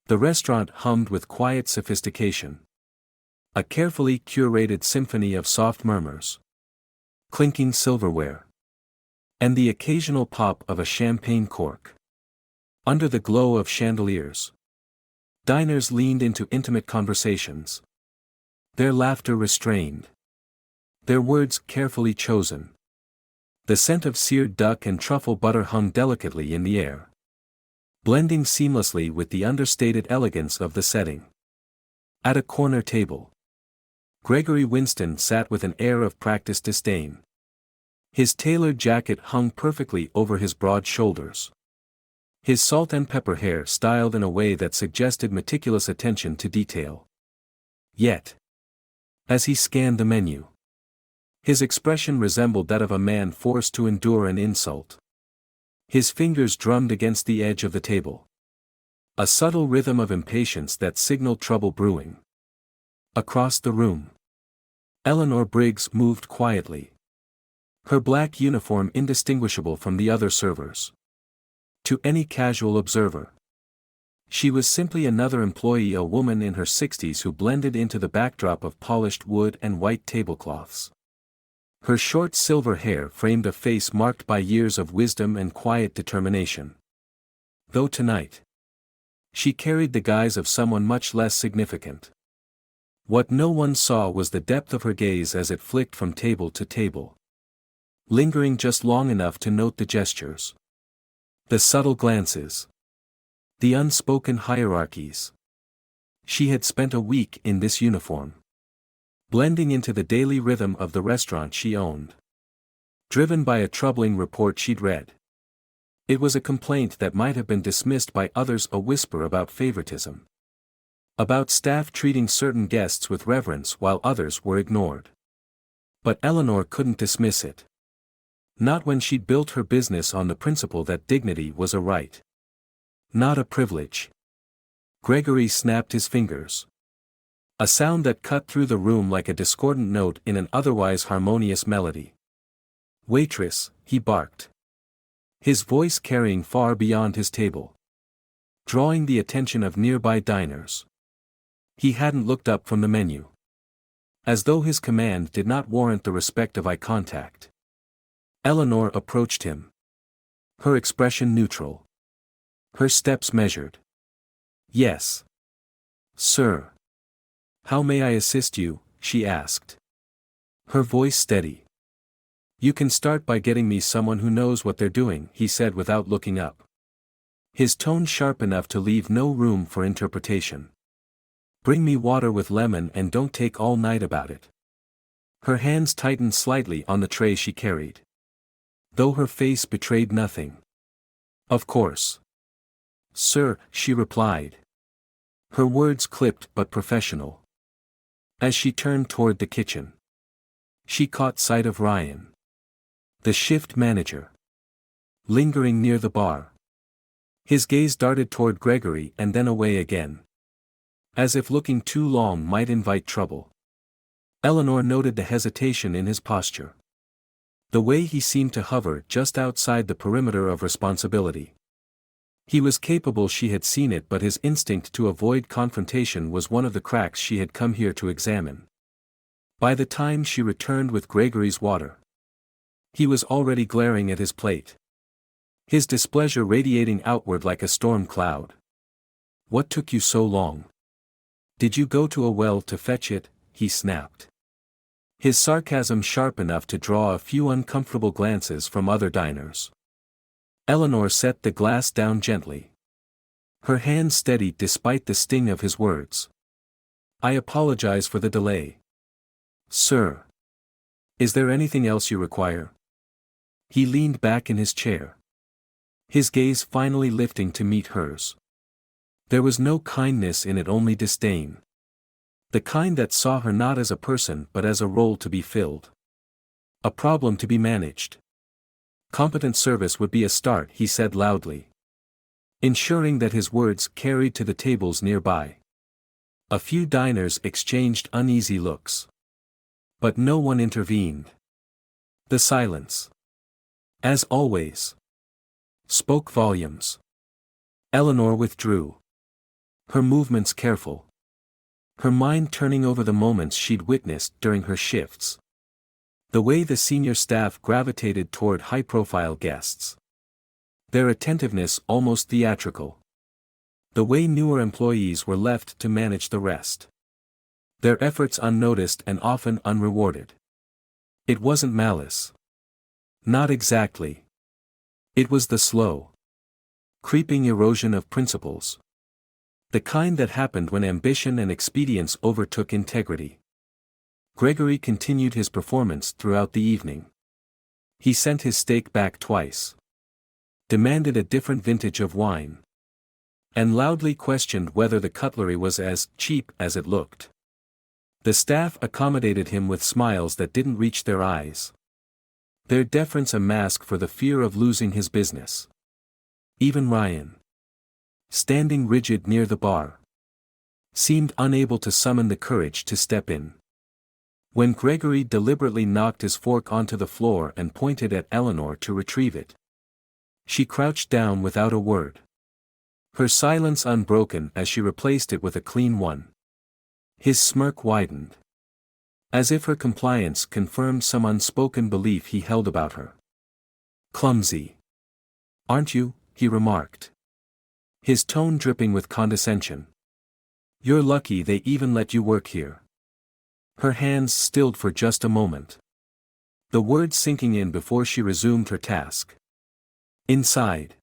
The restaurant hummed with quiet sophistication. A carefully curated symphony of soft murmurs. Clinking silverware. And the occasional pop of a champagne cork. Under the glow of chandeliers, diners leaned into intimate conversations. Their laughter restrained. Their words carefully chosen. The scent of seared duck and truffle butter hung delicately in the air, blending seamlessly with the understated elegance of the setting. At a corner table, Gregory Winston sat with an air of practiced disdain. His tailored jacket hung perfectly over his broad shoulders. His salt and pepper hair styled in a way that suggested meticulous attention to detail. Yet, as he scanned the menu, his expression resembled that of a man forced to endure an insult. His fingers drummed against the edge of the table. A subtle rhythm of impatience that signaled trouble brewing. Across the room, Eleanor Briggs moved quietly, her black uniform indistinguishable from the other servers. To any casual observer, she was simply another employee, a woman in her 60s who blended into the backdrop of polished wood and white tablecloths. Her short silver hair framed a face marked by years of wisdom and quiet determination. Though tonight, she carried the guise of someone much less significant. What no one saw was the depth of her gaze as it flicked from table to table, lingering just long enough to note the gestures, the subtle glances, the unspoken hierarchies. She had spent a week in this uniform, blending into the daily rhythm of the restaurant she owned. Driven by a troubling report she'd read. It was a complaint that might have been dismissed by others, a whisper about favoritism. About staff treating certain guests with reverence while others were ignored. But Eleanor couldn't dismiss it. Not when she'd built her business on the principle that dignity was a right, not a privilege. Gregory snapped his fingers. A sound that cut through the room like a discordant note in an otherwise harmonious melody. "Waitress," he barked, his voice carrying far beyond his table, drawing the attention of nearby diners. He hadn't looked up from the menu, as though his command did not warrant the respect of eye contact. Eleanor approached him, her expression neutral, her steps measured. "Yes, sir. How may I assist you?" she asked, her voice steady. "You can start by getting me someone who knows what they're doing," he said without looking up, his tone sharp enough to leave no room for interpretation. "Bring me water with lemon and don't take all night about it." Her hands tightened slightly on the tray she carried, though her face betrayed nothing. "Of course, sir," she replied, her words clipped but professional. As she turned toward the kitchen, she caught sight of Ryan, the shift manager, lingering near the bar. His gaze darted toward Gregory and then away again, as if looking too long might invite trouble. Eleanor noted the hesitation in his posture, the way he seemed to hover just outside the perimeter of responsibility. He was capable, she had seen it, but his instinct to avoid confrontation was one of the cracks she had come here to examine. By the time she returned with Gregory's water, he was already glaring at his plate, his displeasure radiating outward like a storm cloud. "What took you so long? Did you go to a well to fetch it?" he snapped, his sarcasm sharp enough to draw a few uncomfortable glances from other diners. Eleanor set the glass down gently, her hand steady despite the sting of his words. "I apologize for the delay, sir. Is there anything else you require?" He leaned back in his chair, his gaze finally lifting to meet hers. There was no kindness in it, only disdain. The kind that saw her not as a person but as a role to be filled, a problem to be managed. Competent service would be a start, he said loudly, ensuring that his words carried to the tables nearby. A few diners exchanged uneasy looks, but no one intervened. The silence, as always, spoke volumes. Eleanor withdrew, Her movements careful. Her mind turning over the moments she'd witnessed during her shifts. The way the senior staff gravitated toward high-profile guests. Their attentiveness almost theatrical. The way newer employees were left to manage the rest. Their efforts unnoticed and often unrewarded. It wasn't malice. Not exactly. It was the slow, creeping erosion of principles. The kind that happened when ambition and expedience overtook integrity. Gregory continued his performance throughout the evening. He sent his steak back twice. Demanded a different vintage of wine. And loudly questioned whether the cutlery was as cheap as it looked. The staff accommodated him with smiles that didn't reach their eyes. Their deference a mask for the fear of losing his business. Even Ryan, standing rigid near the bar, seemed unable to summon the courage to step in. When Gregory deliberately knocked his fork onto the floor and pointed at Eleanor to retrieve it, she crouched down without a word. Her silence unbroken as she replaced it with a clean one. His smirk widened. As if her compliance confirmed some unspoken belief he held about her. "Clumsy. Aren't you?" he remarked. His tone dripping with condescension. "You're lucky they even let you work here." Her hands stilled for just a moment. The words sinking in before she resumed her task. Inside,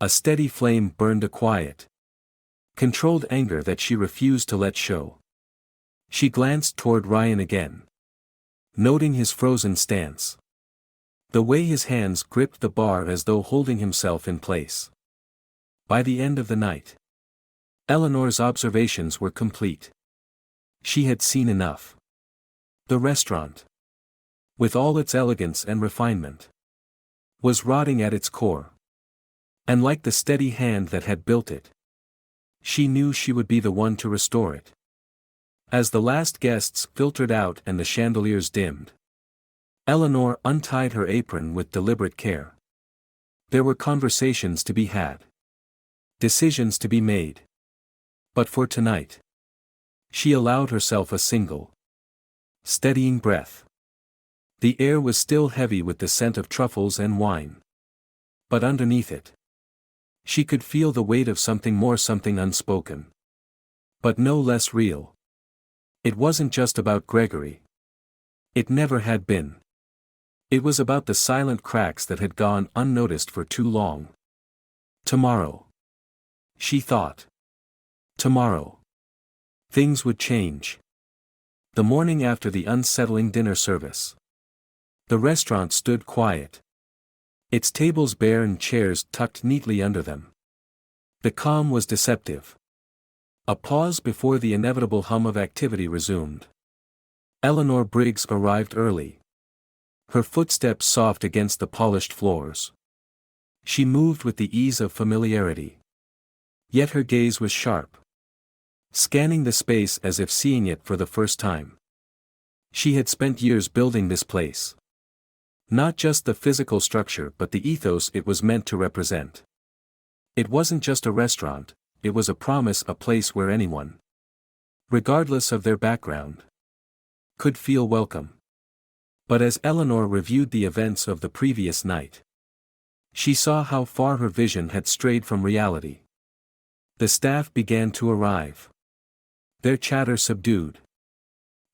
a steady flame burned a quiet, controlled anger that she refused to let show. She glanced toward Ryan again, noting his frozen stance. The way his hands gripped the bar as though holding himself in place. By the end of the night, Eleanor's observations were complete. She had seen enough. The restaurant, with all its elegance and refinement, was rotting at its core. And like the steady hand that had built it, she knew she would be the one to restore it. As the last guests filtered out and the chandeliers dimmed, Eleanor untied her apron with deliberate care. There were conversations to be had. Decisions to be made. But for tonight, she allowed herself a single, steadying breath. The air was still heavy with the scent of truffles and wine. But underneath it, she could feel the weight of something unspoken. But no less real. It wasn't just about Gregory. It never had been. It was about the silent cracks that had gone unnoticed for too long. Tomorrow, she thought. Tomorrow, things would change. The morning after the unsettling dinner service, the restaurant stood quiet. Its tables bare and chairs tucked neatly under them. The calm was deceptive. A pause before the inevitable hum of activity resumed. Eleanor Briggs arrived early. Her footsteps soft against the polished floors. She moved with the ease of familiarity. Yet her gaze was sharp. Scanning the space as if seeing it for the first time. She had spent years building this place. Not just the physical structure but the ethos it was meant to represent. It wasn't just a restaurant, it was a promise, a place where anyone, regardless of their background, could feel welcome. But as Eleanor reviewed the events of the previous night, she saw how far her vision had strayed from reality. The staff began to arrive. Their chatter subdued.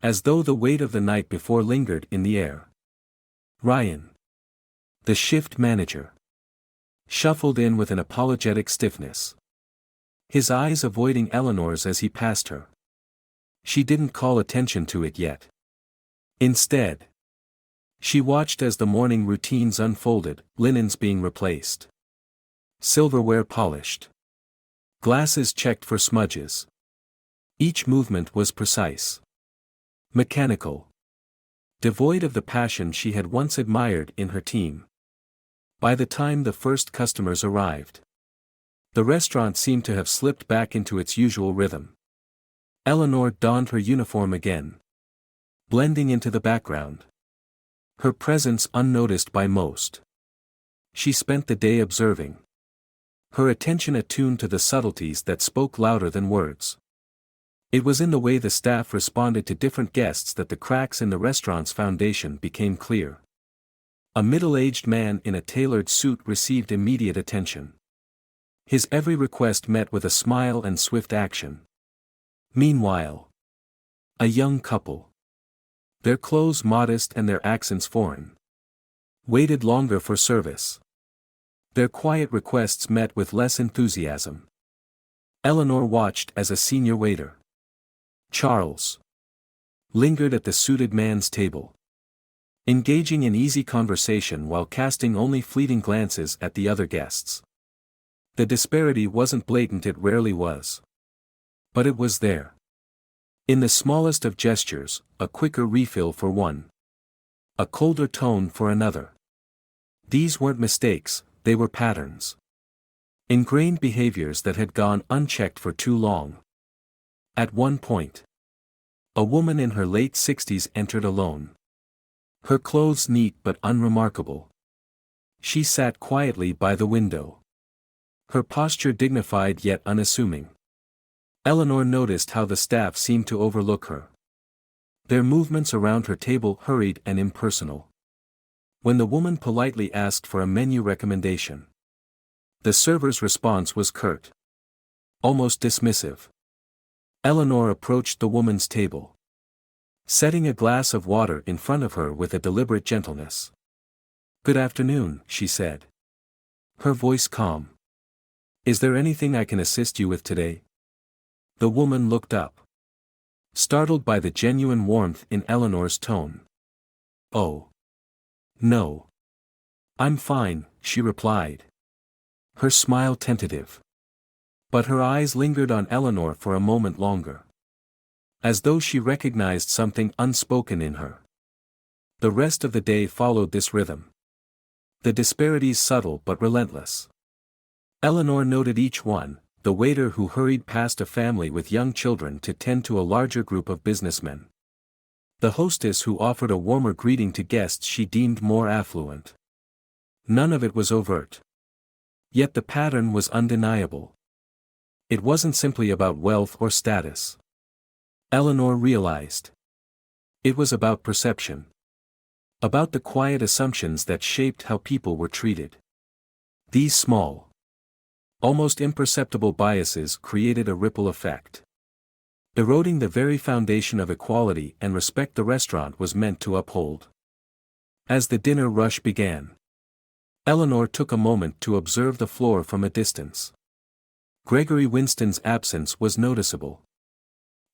As though the weight of the night before lingered in the air. Ryan, the shift manager, shuffled in with an apologetic stiffness. His eyes avoiding Eleanor's as he passed her. She didn't call attention to it yet. Instead, she watched as the morning routines unfolded, linens being replaced. Silverware polished. Glasses checked for smudges. Each movement was precise. Mechanical. Devoid of the passion she had once admired in her team. By the time the first customers arrived, the restaurant seemed to have slipped back into its usual rhythm. Eleanor donned her uniform again, blending into the background. Her presence unnoticed by most. She spent the day observing. her attention attuned to the subtleties that spoke louder than words. It was in the way the staff responded to different guests that the cracks in the restaurant's foundation became clear. A middle-aged man in a tailored suit received immediate attention. His every request met with a smile and swift action. Meanwhile, a young couple, their clothes modest and their accents foreign, waited longer for service. Their quiet requests met with less enthusiasm. Eleanor watched as a senior waiter, Charles, lingered at the suited man's table, engaging in easy conversation while casting only fleeting glances at the other guests. The disparity wasn't blatant, it rarely was. But it was there. In the smallest of gestures, a quicker refill for one, a colder tone for another. These weren't mistakes, they were patterns. Ingrained behaviors that had gone unchecked for too long. At one point, a woman in her late 60s entered alone. Her clothes neat but unremarkable. She sat quietly by the window, her posture dignified yet unassuming. Eleanor noticed how the staff seemed to overlook her. Their movements around her table hurried and impersonal. When the woman politely asked for a menu recommendation, the server's response was curt, almost dismissive. Eleanor approached the woman's table, setting a glass of water in front of her with a deliberate gentleness. "Good afternoon," she said, her voice calm. "Is there anything I can assist you with today?" The woman looked up, startled by the genuine warmth in Eleanor's tone. "Oh. No. I'm fine," she replied, her smile tentative. But her eyes lingered on Eleanor for a moment longer, as though she recognized something unspoken in her. The rest of the day followed this rhythm. The disparities subtle but relentless. Eleanor noted each one, the waiter who hurried past a family with young children to tend to a larger group of businessmen. The hostess who offered a warmer greeting to guests she deemed more affluent. None of it was overt. Yet the pattern was undeniable. It wasn't simply about wealth or status. Eleanor realized. It was about perception. About the quiet assumptions that shaped how people were treated. These small, almost imperceptible biases created a ripple effect, eroding the very foundation of equality and respect the restaurant was meant to uphold. As the dinner rush began, Eleanor took a moment to observe the floor from a distance. Gregory Winston's absence was noticeable,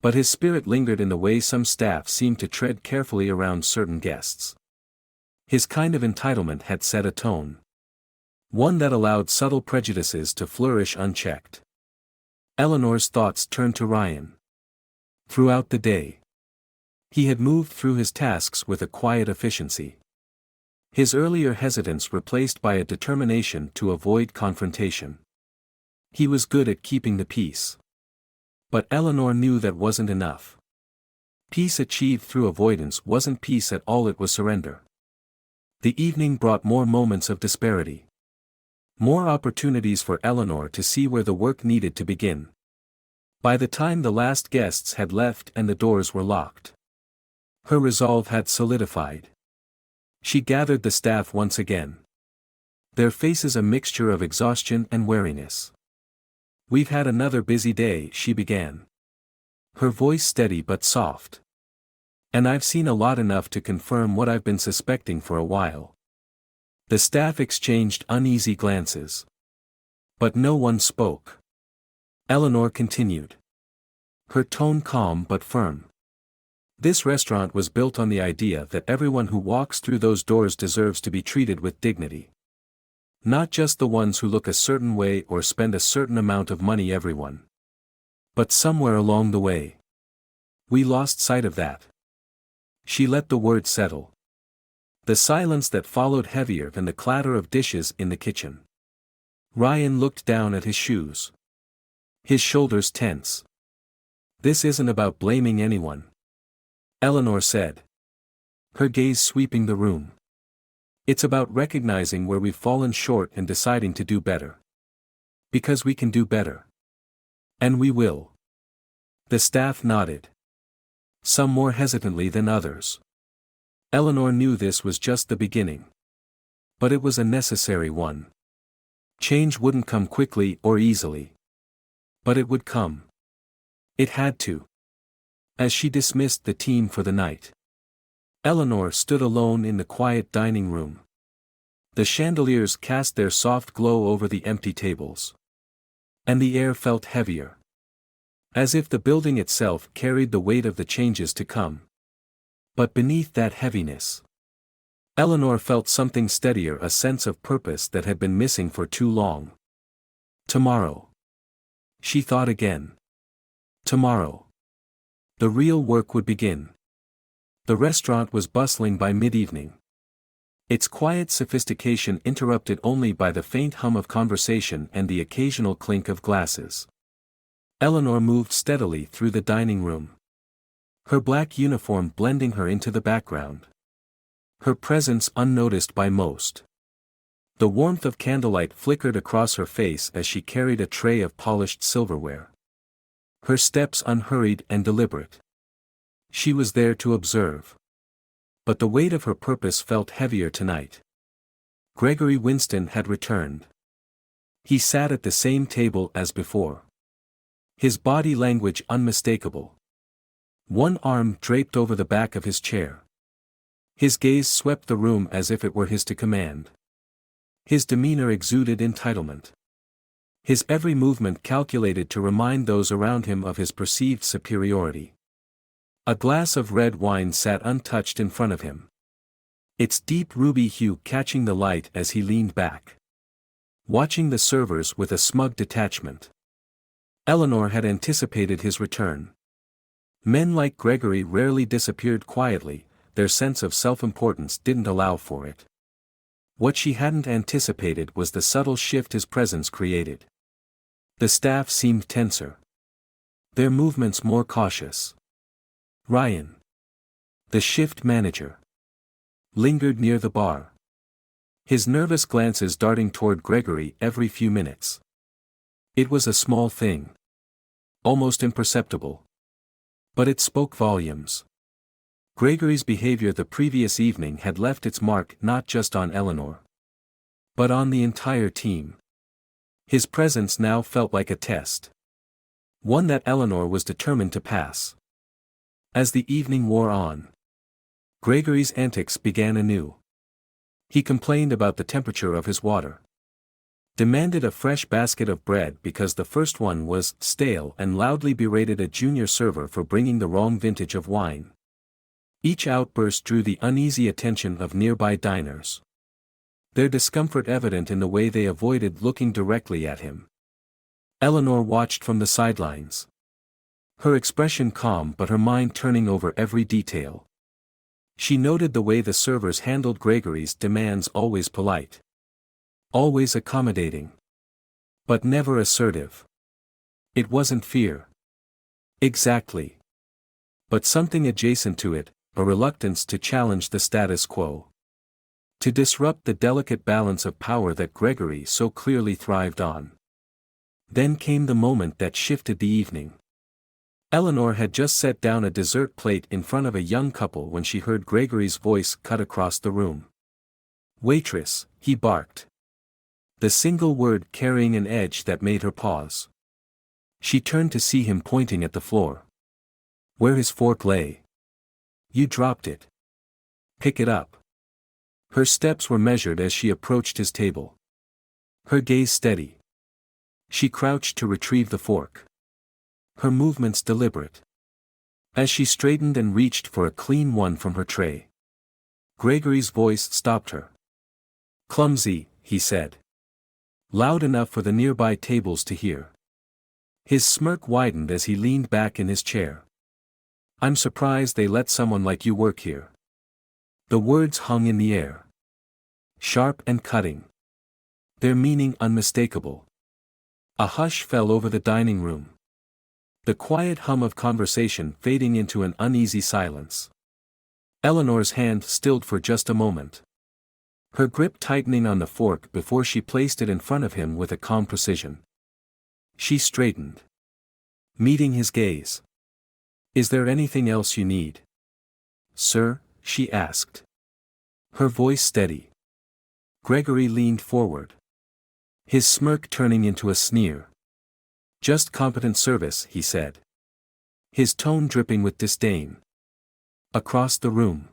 but his spirit lingered in the way some staff seemed to tread carefully around certain guests. His kind of entitlement had set a tone, one that allowed subtle prejudices to flourish unchecked. Eleanor's thoughts turned to Ryan. Throughout the day, he had moved through his tasks with a quiet efficiency, his earlier hesitance replaced by a determination to avoid confrontation. He was good at keeping the peace. But Eleanor knew that wasn't enough. Peace achieved through avoidance wasn't peace at all, it was surrender. The evening brought more moments of disparity. More opportunities for Eleanor to see where the work needed to begin. By the time the last guests had left and the doors were locked, her resolve had solidified. She gathered the staff once again, their faces a mixture of exhaustion and weariness. "We've had another busy day," she began, her voice steady but soft. "And I've seen a lot, enough to confirm what I've been suspecting for a while." The staff exchanged uneasy glances, but no one spoke. Eleanor continued, her tone calm but firm. "This restaurant was built on the idea that everyone who walks through those doors deserves to be treated with dignity. Not just the ones who look a certain way or spend a certain amount of money, everyone. But somewhere along the way, we lost sight of that." She let the word settle. The silence that followed heavier than the clatter of dishes in the kitchen. Ryan looked down at his shoes, his shoulders tense. "This isn't about blaming anyone," Eleanor said, her gaze sweeping the room. "It's about recognizing where we've fallen short and deciding to do better." Because we can do better. And we will. The staff nodded. Some more hesitantly than others. Eleanor knew this was just the beginning. But it was a necessary one. Change wouldn't come quickly or easily. But it would come. It had to. As she dismissed the team for the night, Eleanor stood alone in the quiet dining room. The chandeliers cast their soft glow over the empty tables. And the air felt heavier. As if the building itself carried the weight of the changes to come. But beneath that heaviness, Eleanor felt something steadier, a sense of purpose that had been missing for too long. Tomorrow. She thought again. Tomorrow. The real work would begin. The restaurant was bustling by mid-evening. Its quiet sophistication interrupted only by the faint hum of conversation and the occasional clink of glasses. Eleanor moved steadily through the dining room. Her black uniform blending her into the background. Her presence unnoticed by most. The warmth of candlelight flickered across her face as she carried a tray of polished silverware. Her steps unhurried and deliberate. She was there to observe. But the weight of her purpose felt heavier tonight. Gregory Winston had returned. He sat at the same table as before. His body language unmistakable. One arm draped over the back of his chair. His gaze swept the room as if it were his to command. His demeanor exuded entitlement. His every movement calculated to remind those around him of his perceived superiority. A glass of red wine sat untouched in front of him. Its deep ruby hue catching the light as he leaned back. Watching the servers with a smug detachment. Eleanor had anticipated his return. Men like Gregory rarely disappeared quietly, their sense of self-importance didn't allow for it. What she hadn't anticipated was the subtle shift his presence created. The staff seemed tenser. Their movements more cautious. Ryan, the shift manager, lingered near the bar. His nervous glances darting toward Gregory every few minutes. It was a small thing. Almost imperceptible. But it spoke volumes. Gregory's behavior the previous evening had left its mark not just on Eleanor, but on the entire team. His presence now felt like a test. One that Eleanor was determined to pass. As the evening wore on, Gregory's antics began anew. He complained about the temperature of his water. Demanded a fresh basket of bread because the first one was stale and loudly berated a junior server for bringing the wrong vintage of wine. Each outburst drew the uneasy attention of nearby diners. Their discomfort evident in the way they avoided looking directly at him. Eleanor watched from the sidelines. Her expression calm but her mind turning over every detail. She noted the way the servers handled Gregory's demands, always polite. Always accommodating. But never assertive. It wasn't fear. Exactly. But something adjacent to it, a reluctance to challenge the status quo. To disrupt the delicate balance of power that Gregory so clearly thrived on. Then came the moment that shifted the evening. Eleanor had just set down a dessert plate in front of a young couple when she heard Gregory's voice cut across the room. "Waitress," he barked. The single word carrying an edge that made her pause. She turned to see him pointing at the floor. Where his fork lay. "You dropped it. Pick it up." Her steps were measured as she approached his table. Her gaze steady. She crouched to retrieve the fork. Her movements deliberate. As she straightened and reached for a clean one from her tray, Gregory's voice stopped her. "Clumsy," he said. Loud enough for the nearby tables to hear. His smirk widened as he leaned back in his chair. "I'm surprised they let someone like you work here." The words hung in the air. Sharp and cutting. Their meaning unmistakable. A hush fell over the dining room. The quiet hum of conversation fading into an uneasy silence. Eleanor's hand stilled for just a moment. Her grip tightening on the fork before she placed it in front of him with a calm precision. She straightened, meeting his gaze. Is there anything else you need? Sir, she asked. Her voice steady. Gregory leaned forward, his smirk turning into a sneer. Just competent service, he said, his tone dripping with disdain. Across the room,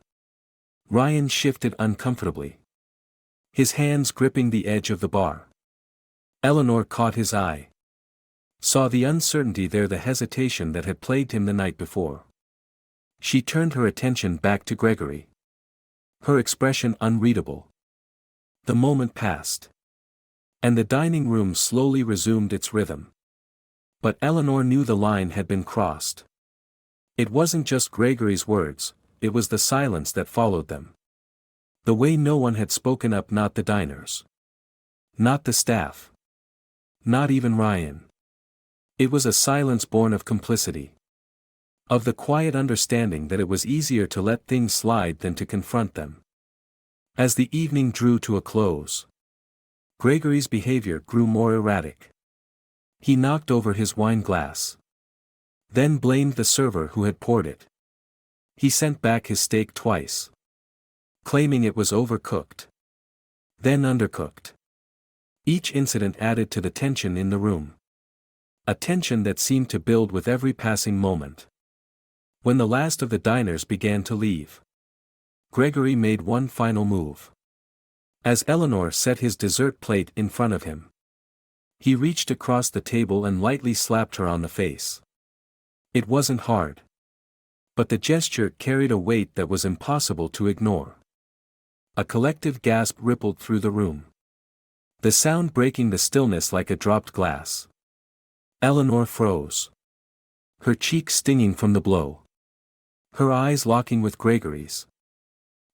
Ryan shifted uncomfortably, his hands gripping the edge of the bar. Eleanor caught his eye. Saw the uncertainty there, the hesitation that had plagued him the night before. She turned her attention back to Gregory, her expression unreadable. The moment passed, and the dining room slowly resumed its rhythm. But Eleanor knew the line had been crossed. It wasn't just Gregory's words, it was the silence that followed them. The way no one had spoken up, not the diners, not the staff, not even Ryan. It was a silence born of complicity, of the quiet understanding that it was easier to let things slide than to confront them. As the evening drew to a close, Gregory's behavior grew more erratic. He knocked over his wine glass, then blamed the server who had poured it. He sent back his steak twice, claiming it was overcooked, then undercooked. Each incident added to the tension in the room, a tension that seemed to build with every passing moment. When the last of the diners began to leave, Gregory made one final move. As Eleanor set his dessert plate in front of him, he reached across the table and lightly slapped her on the face. It wasn't hard, but the gesture carried a weight that was impossible to ignore. A collective gasp rippled through the room, the sound breaking the stillness like a dropped glass. Eleanor froze, her cheek stinging from the blow, her eyes locking with Gregory's.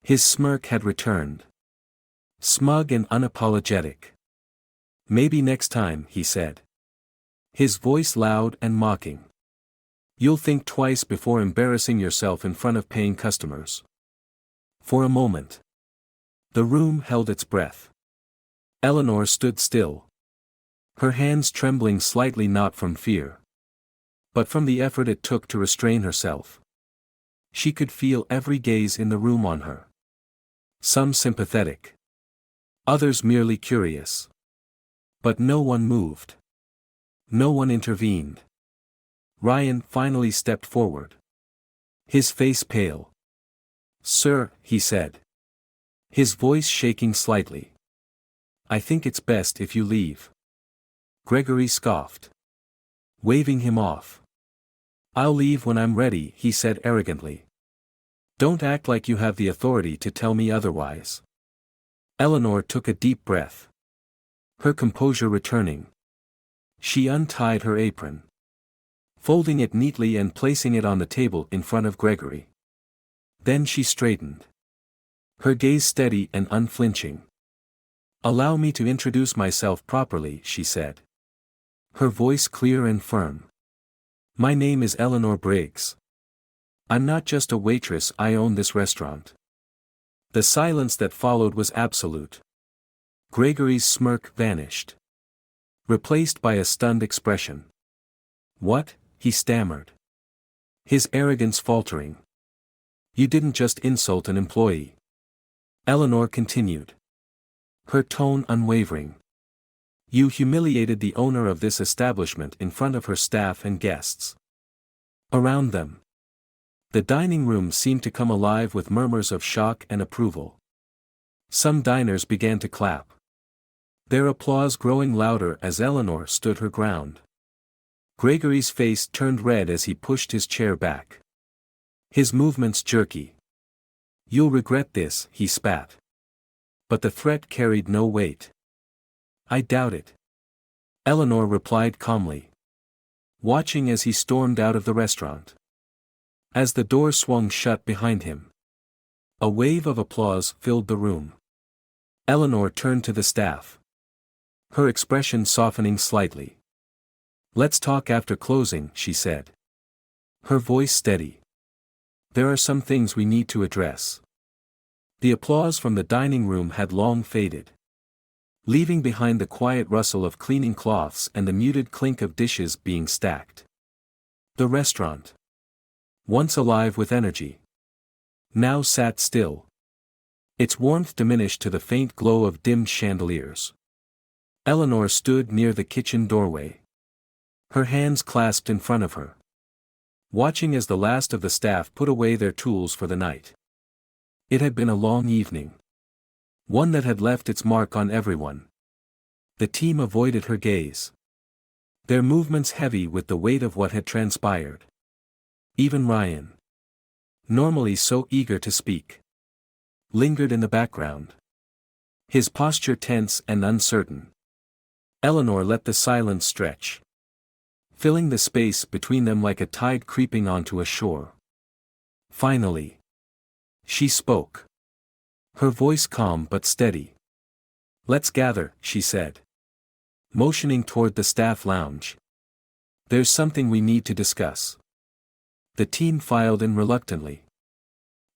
His smirk had returned, smug and unapologetic. Maybe next time, he said, his voice loud and mocking. You'll think twice before embarrassing yourself in front of paying customers. For a moment, the room held its breath. Eleanor stood still, her hands trembling slightly, not from fear, but from the effort it took to restrain herself. She could feel every gaze in the room on her. Some sympathetic, others merely curious. But no one moved. No one intervened. Ryan finally stepped forward, his face pale. Sir, he said, his voice shaking slightly. I think it's best if you leave. Gregory scoffed, waving him off. I'll leave when I'm ready, he said arrogantly. Don't act like you have the authority to tell me otherwise. Eleanor took a deep breath, her composure returning. She untied her apron, folding it neatly and placing it on the table in front of Gregory. Then she straightened, her gaze steady and unflinching. Allow me to introduce myself properly, she said, her voice clear and firm. My name is Eleanor Briggs. I'm not just a waitress, I own this restaurant. The silence that followed was absolute. Gregory's smirk vanished, replaced by a stunned expression. What? He stammered, his arrogance faltering. You didn't just insult an employee. Eleanor continued, her tone unwavering. You humiliated the owner of this establishment in front of her staff and guests. Around them, the dining room seemed to come alive with murmurs of shock and approval. Some diners began to clap, their applause growing louder as Eleanor stood her ground. Gregory's face turned red as he pushed his chair back, his movements jerky. You'll regret this, he spat. But the threat carried no weight. I doubt it, Eleanor replied calmly, watching as he stormed out of the restaurant. As the door swung shut behind him, a wave of applause filled the room. Eleanor turned to the staff, her expression softening slightly. Let's talk after closing, she said, her voice steady. There are some things we need to address. The applause from the dining room had long faded. leaving behind the quiet rustle of cleaning cloths and the muted clink of dishes being stacked. The restaurant, once alive with energy, now sat still. Its warmth diminished to the faint glow of dimmed chandeliers. Eleanor stood near the kitchen doorway, her hands clasped in front of her, watching as the last of the staff put away their tools for the night. It had been a long evening, one that had left its mark on everyone. The team avoided her gaze, their movements heavy with the weight of what had transpired. Even Ryan, normally so eager to speak, lingered in the background, his posture tense and uncertain. Eleanor let the silence stretch, filling the space between them like a tide creeping onto a shore. Finally, she spoke, her voice calm but steady. "Let's gather," she said, motioning toward the staff lounge. "There's something we need to discuss." The team filed in reluctantly,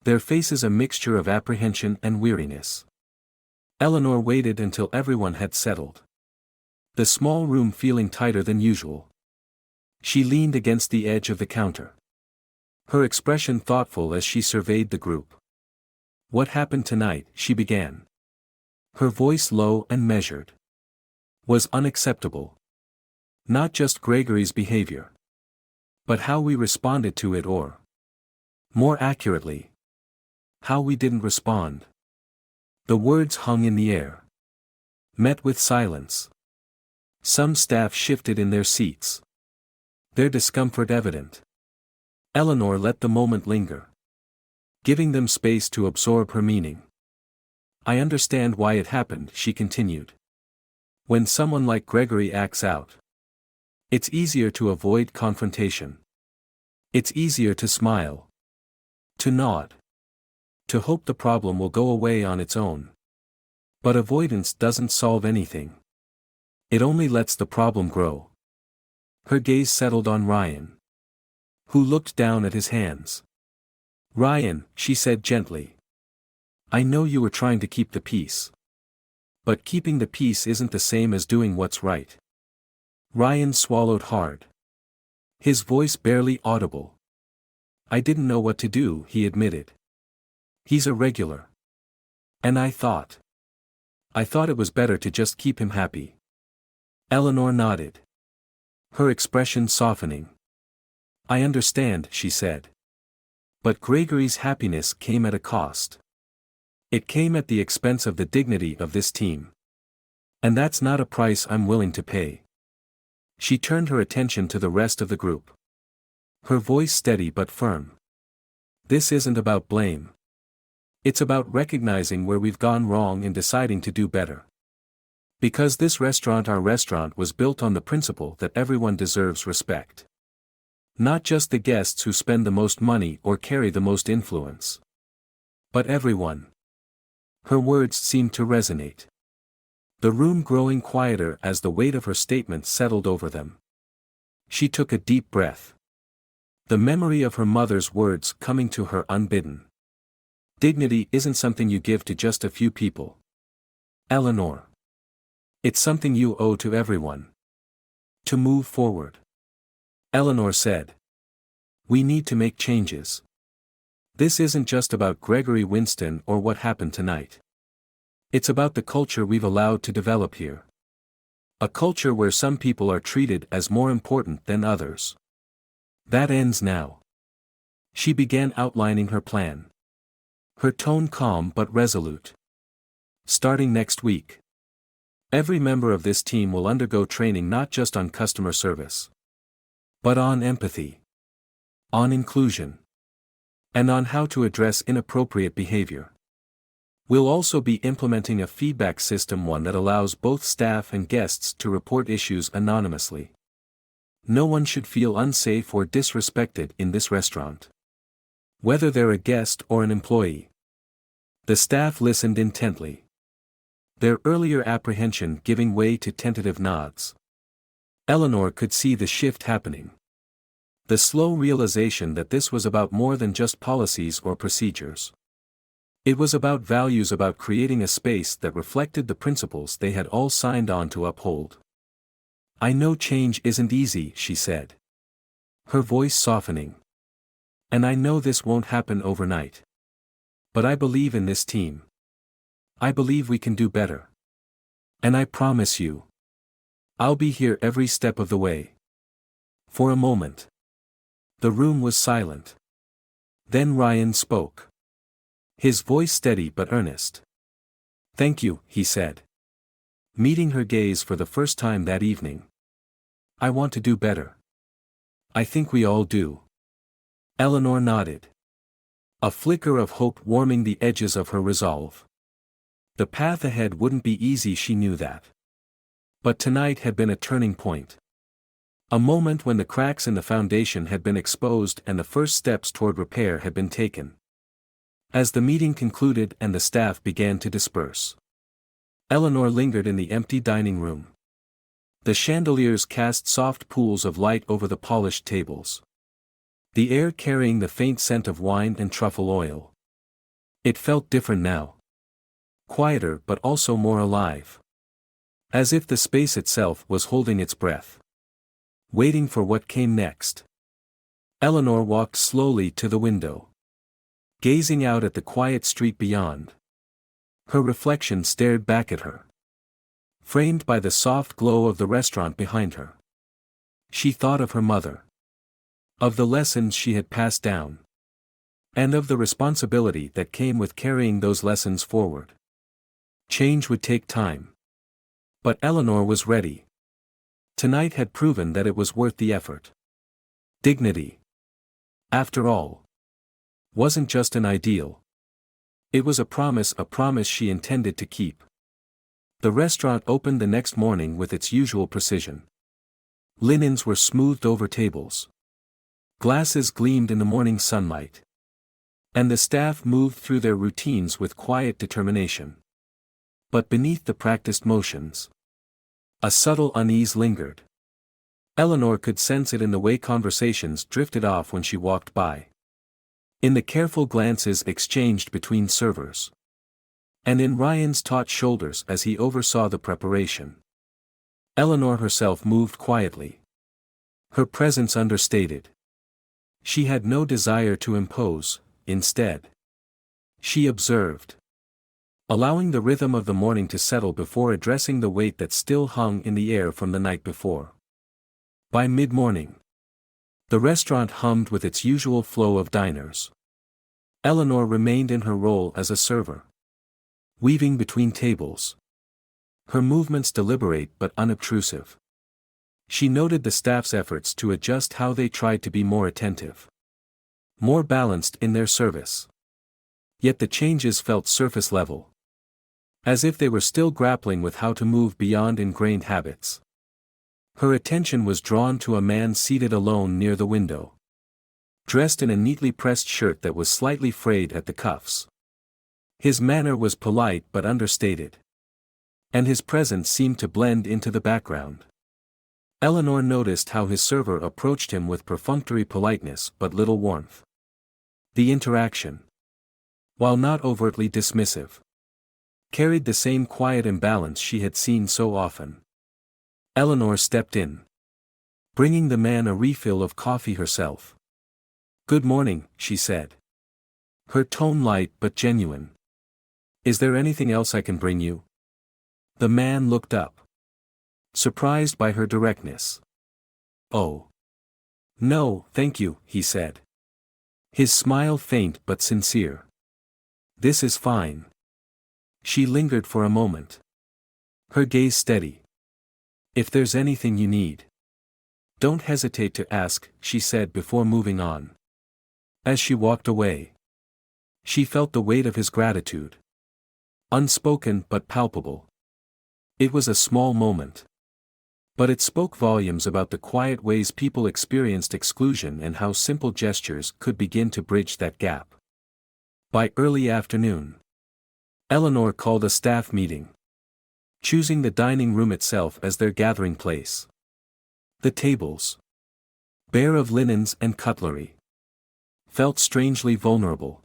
their faces a mixture of apprehension and weariness. Eleanor waited until everyone had settled, the small room feeling tighter than usual. She leaned against the edge of the counter, her expression thoughtful as she surveyed the group. "What happened tonight," she began, her voice low and measured, "was unacceptable. Not just Gregory's behavior, but how we responded to it, or, more accurately, how we didn't respond." The words hung in the air, met with silence. Some staff shifted in their seats, their discomfort evident. Eleanor let the moment linger, giving them space to absorb her meaning. "I understand why it happened," she continued. "When someone like Gregory acts out, it's easier to avoid confrontation. It's easier to smile, to nod, to hope the problem will go away on its own. But avoidance doesn't solve anything. It only lets the problem grow." Her gaze settled on Ryan, who looked down at his hands. "Ryan," she said gently, "I know you were trying to keep the peace. But keeping the peace isn't the same as doing what's right." Ryan swallowed hard, his voice barely audible. "I didn't know what to do," he admitted. "He's a regular. And I thought it was better to just keep him happy." Eleanor nodded, her expression softening. "I understand," she said. "But Gregory's happiness came at a cost. It came at the expense of the dignity of this team. And that's not a price I'm willing to pay." She turned her attention to the rest of the group, her voice steady but firm. "This isn't about blame. It's about recognizing where we've gone wrong and deciding to do better. Because this restaurant, our restaurant, was built on the principle that everyone deserves respect. Not just the guests who spend the most money or carry the most influence, but everyone." Her words seemed to resonate, the room growing quieter as the weight of her statement settled over them. She took a deep breath, the memory of her mother's words coming to her unbidden. "Dignity isn't something you give to just a few people, Eleanor. It's something you owe to everyone. To move forward." Eleanor said, "We need to make changes. This isn't just about Gregory Winston or what happened tonight. It's about the culture we've allowed to develop here. A culture where some people are treated as more important than others. That ends now." She began outlining her plan, her tone calm but resolute. "Starting next week, every member of this team will undergo training not just on customer service, but on empathy, on inclusion, and on how to address inappropriate behavior. We'll also be implementing a feedback system, one that allows both staff and guests to report issues anonymously. No one should feel unsafe or disrespected in this restaurant, whether they're a guest or an employee." The staff listened intently, their earlier apprehension giving way to tentative nods. Eleanor could see the shift happening, the slow realization that this was about more than just policies or procedures. It was about values, about creating a space that reflected the principles they had all signed on to uphold. "I know change isn't easy," she said, her voice softening. "And I know this won't happen overnight. But I believe in this team. I believe we can do better. And I promise you, I'll be here every step of the way." For a moment, the room was silent. Then Ryan spoke. His voice steady but earnest. "Thank you," he said, meeting her gaze for the first time that evening. "I want to do better. I think we all do." Eleanor nodded, a flicker of hope warming the edges of her resolve. The path ahead wouldn't be easy, she knew that. But tonight had been a turning point. A moment when the cracks in the foundation had been exposed and the first steps toward repair had been taken. As the meeting concluded and the staff began to disperse, Eleanor lingered in the empty dining room. The chandeliers cast soft pools of light over the polished tables, the air carrying the faint scent of wine and truffle oil. It felt different now. Quieter but also more alive. As if the space itself was holding its breath, waiting for what came next. Eleanor walked slowly to the window, gazing out at the quiet street beyond. Her reflection stared back at her, framed by the soft glow of the restaurant behind her. She thought of her mother, of the lessons she had passed down, and of the responsibility that came with carrying those lessons forward. Change would take time. But Eleanor was ready. Tonight had proven that it was worth the effort. Dignity, after all, wasn't just an ideal. It was a promise she intended to keep. The restaurant opened the next morning with its usual precision. Linens were smoothed over tables. Glasses gleamed in the morning sunlight. And the staff moved through their routines with quiet determination. But beneath the practiced motions, a subtle unease lingered. Eleanor could sense it in the way conversations drifted off when she walked by, in the careful glances exchanged between servers, and in Ryan's taut shoulders as he oversaw the preparation. Eleanor herself moved quietly, her presence understated. She had no desire to impose, instead, she observed, allowing the rhythm of the morning to settle before addressing the weight that still hung in the air from the night before. By mid-morning, the restaurant hummed with its usual flow of diners. Eleanor remained in her role as a server, weaving between tables, her movements deliberate but unobtrusive. She noted the staff's efforts to adjust how they tried to be more attentive, more balanced in their service. Yet the changes felt surface level, as if they were still grappling with how to move beyond ingrained habits. Her attention was drawn to a man seated alone near the window, dressed in a neatly pressed shirt that was slightly frayed at the cuffs. His manner was polite but understated, and his presence seemed to blend into the background. Eleanor noticed how his server approached him with perfunctory politeness but little warmth. The interaction, while not overtly dismissive, carried the same quiet imbalance she had seen so often. Eleanor stepped in, bringing the man a refill of coffee herself. "Good morning," she said, her tone light but genuine. "Is there anything else I can bring you?" The man looked up, surprised by her directness. "Oh. No, thank you," he said, his smile faint but sincere. "This is fine." She lingered for a moment, her gaze steady. "If there's anything you need, don't hesitate to ask," she said before moving on. As she walked away, she felt the weight of his gratitude. Unspoken but palpable. It was a small moment, but it spoke volumes about the quiet ways people experienced exclusion and how simple gestures could begin to bridge that gap. By early afternoon, Eleanor called a staff meeting, choosing the dining room itself as their gathering place. The tables, bare of linens and cutlery, felt strangely vulnerable.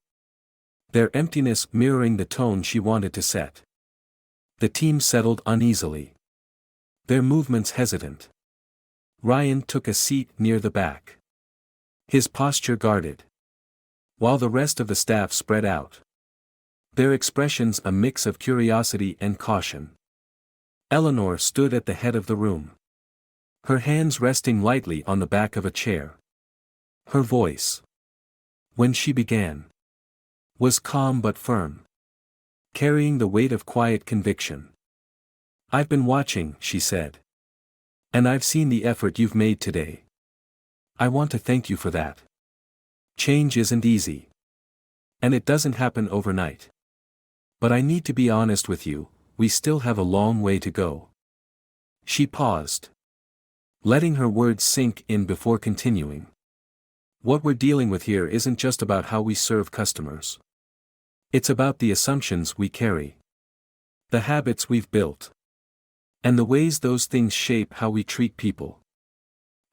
their emptiness mirroring the tone she wanted to set. The team settled uneasily, their movements hesitant. Ryan took a seat near the back, his posture guarded, while the rest of the staff spread out, their expressions a mix of curiosity and caution. Eleanor stood at the head of the room, her hands resting lightly on the back of a chair. Her voice, when she began, was calm but firm, carrying the weight of quiet conviction. "I've been watching," she said. "And I've seen the effort you've made today. I want to thank you for that. Change isn't easy. And it doesn't happen overnight. But I need to be honest with you, we still have a long way to go." She paused, letting her words sink in before continuing. "What we're dealing with here isn't just about how we serve customers. It's about the assumptions we carry, the habits we've built, and the ways those things shape how we treat people.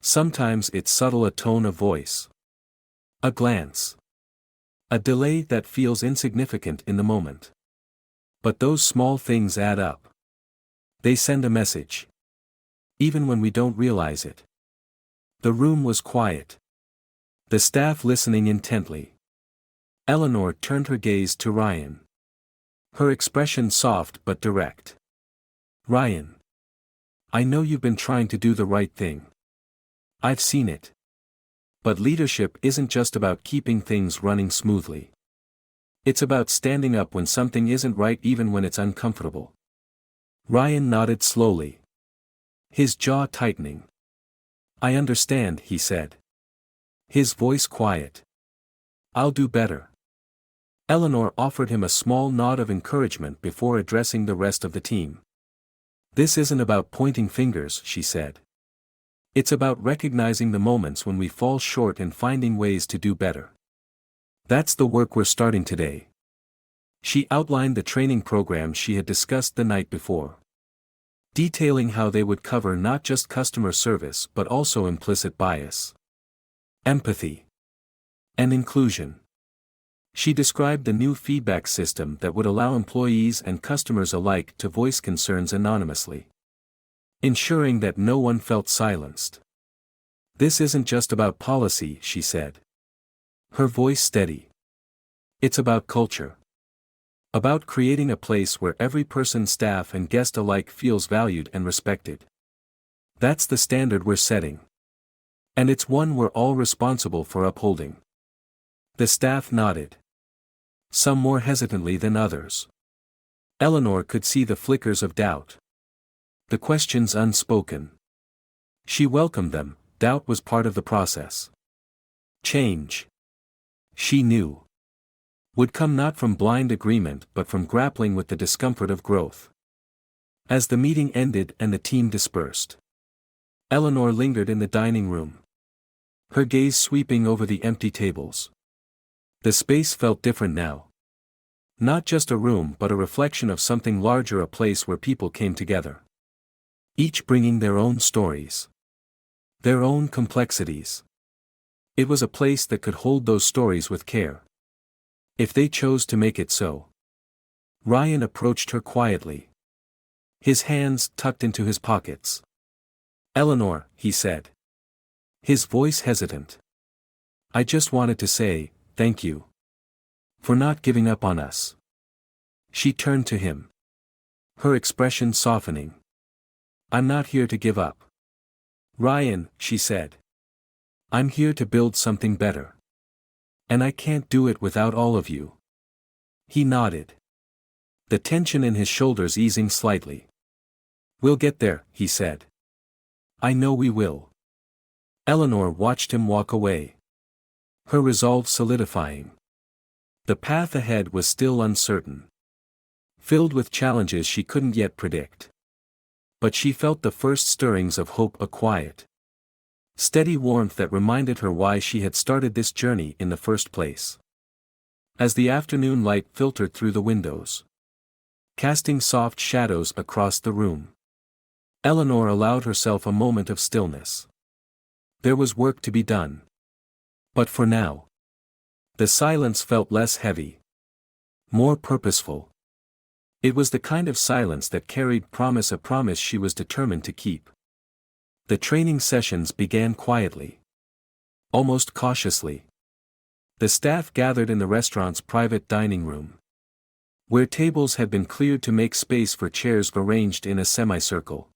Sometimes it's subtle, a tone of voice, a glance, a delay that feels insignificant in the moment. But those small things add up. They send a message, even when we don't realize it." The room was quiet, the staff listening intently. Eleanor turned her gaze to Ryan, her expression soft but direct. "Ryan, I know you've been trying to do the right thing. I've seen it. But leadership isn't just about keeping things running smoothly. It's about standing up when something isn't right, even when it's uncomfortable." Ryan nodded slowly, his jaw tightening. "I understand," he said, his voice quiet. "I'll do better." Eleanor offered him a small nod of encouragement before addressing the rest of the team. "This isn't about pointing fingers," she said. "It's about recognizing the moments when we fall short and finding ways to do better. That's the work we're starting today." She outlined the training program she had discussed the night before, detailing how they would cover not just customer service but also implicit bias, empathy, and inclusion. She described the new feedback system that would allow employees and customers alike to voice concerns anonymously, ensuring that no one felt silenced. "This isn't just about policy," she said, her voice steady. "It's about culture. About creating a place where every person, staff and guest alike, feels valued and respected. That's the standard we're setting. And it's one we're all responsible for upholding." The staff nodded, some more hesitantly than others. Eleanor could see the flickers of doubt, the questions unspoken. She welcomed them. Doubt was part of the process. Change, she knew, would come not from blind agreement but from grappling with the discomfort of growth. As the meeting ended and the team dispersed, Eleanor lingered in the dining room, her gaze sweeping over the empty tables. The space felt different now. Not just a room but a reflection of something larger, a place where people came together, each bringing their own stories, their own complexities. It was a place that could hold those stories with care, if they chose to make it so. Ryan approached her quietly, his hands tucked into his pockets. "Eleanor," he said, his voice hesitant, "I just wanted to say, thank you for not giving up on us." She turned to him, her expression softening. "I'm not here to give up, Ryan," she said. "I'm here to build something better. And I can't do it without all of you." He nodded, the tension in his shoulders easing slightly. "We'll get there," he said. "I know we will." Eleanor watched him walk away, her resolve solidifying. The path ahead was still uncertain, filled with challenges she couldn't yet predict. But she felt the first stirrings of hope, a quiet, steady warmth that reminded her why she had started this journey in the first place. As the afternoon light filtered through the windows, casting soft shadows across the room, Eleanor allowed herself a moment of stillness. There was work to be done. But for now, the silence felt less heavy. More purposeful. It was the kind of silence that carried promise, a promise she was determined to keep. The training sessions began quietly. Almost cautiously. The staff gathered in the restaurant's private dining room, where tables had been cleared to make space for chairs arranged in a semicircle.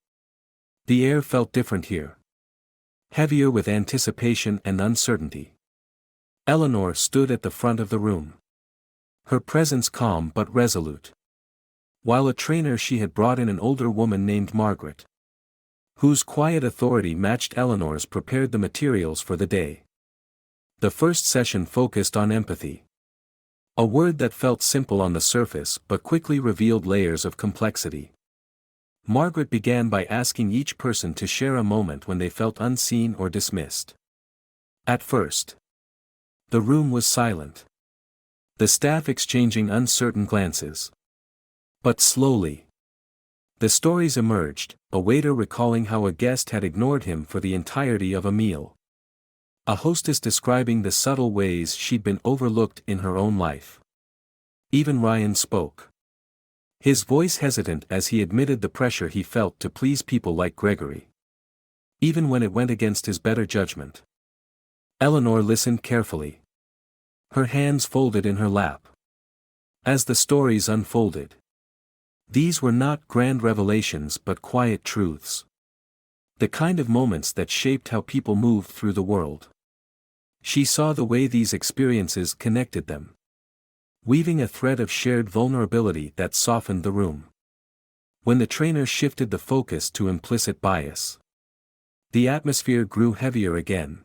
The air felt different here. Heavier with anticipation and uncertainty. Eleanor stood at the front of the room. Her presence calm but resolute. While a trainer she had brought in, an older woman named Margaret, whose quiet authority matched Eleanor's, prepared the materials for the day. The first session focused on empathy. A word that felt simple on the surface but quickly revealed layers of complexity. Margaret began by asking each person to share a moment when they felt unseen or dismissed. At first, the room was silent. The staff exchanging uncertain glances. But slowly, the stories emerged, a waiter recalling how a guest had ignored him for the entirety of a meal. A hostess describing the subtle ways she'd been overlooked in her own life. Even Ryan spoke. His voice hesitant as he admitted the pressure he felt to please people like Gregory. Even when it went against his better judgment. Eleanor listened carefully. Her hands folded in her lap. As the stories unfolded. These were not grand revelations but quiet truths. The kind of moments that shaped how people moved through the world. She saw the way these experiences connected them. Weaving a thread of shared vulnerability that softened the room. When the trainer shifted the focus to implicit bias, the atmosphere grew heavier again.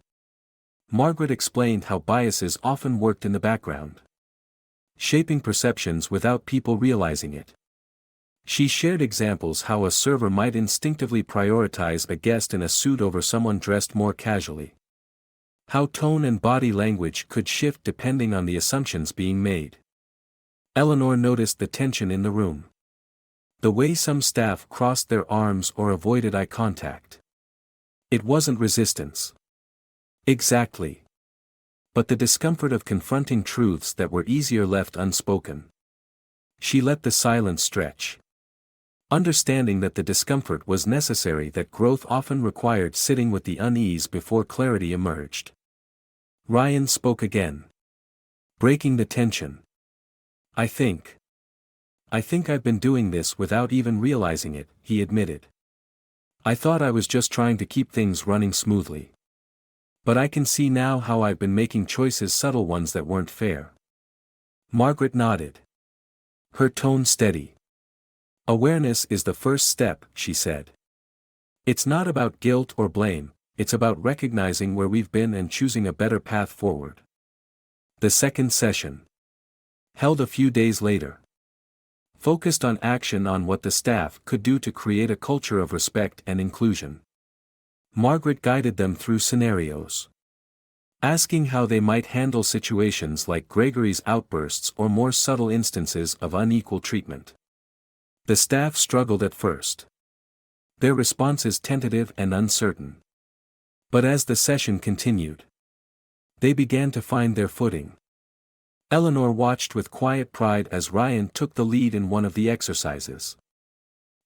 Margaret explained how biases often worked in the background, shaping perceptions without people realizing it. She shared examples how a server might instinctively prioritize a guest in a suit over someone dressed more casually. How tone and body language could shift depending on the assumptions being made. Eleanor noticed the tension in the room. The way some staff crossed their arms or avoided eye contact. It wasn't resistance. Exactly. But the discomfort of confronting truths that were easier left unspoken. She let the silence stretch. Understanding that the discomfort was necessary, that growth often required sitting with the unease before clarity emerged. Ryan spoke again. Breaking the tension. I think I've been doing this without even realizing it, he admitted. I thought I was just trying to keep things running smoothly. But I can see now how I've been making choices, subtle ones that weren't fair. Margaret nodded. Her tone steady. Awareness is the first step, she said. It's not about guilt or blame, it's about recognizing where we've been and choosing a better path forward. The second session, held a few days later, focused on action, on what the staff could do to create a culture of respect and inclusion. Margaret guided them through scenarios, asking how they might handle situations like Gregory's outbursts or more subtle instances of unequal treatment. The staff struggled at first. Their responses tentative and uncertain. But as the session continued, they began to find their footing. Eleanor watched with quiet pride as Ryan took the lead in one of the exercises.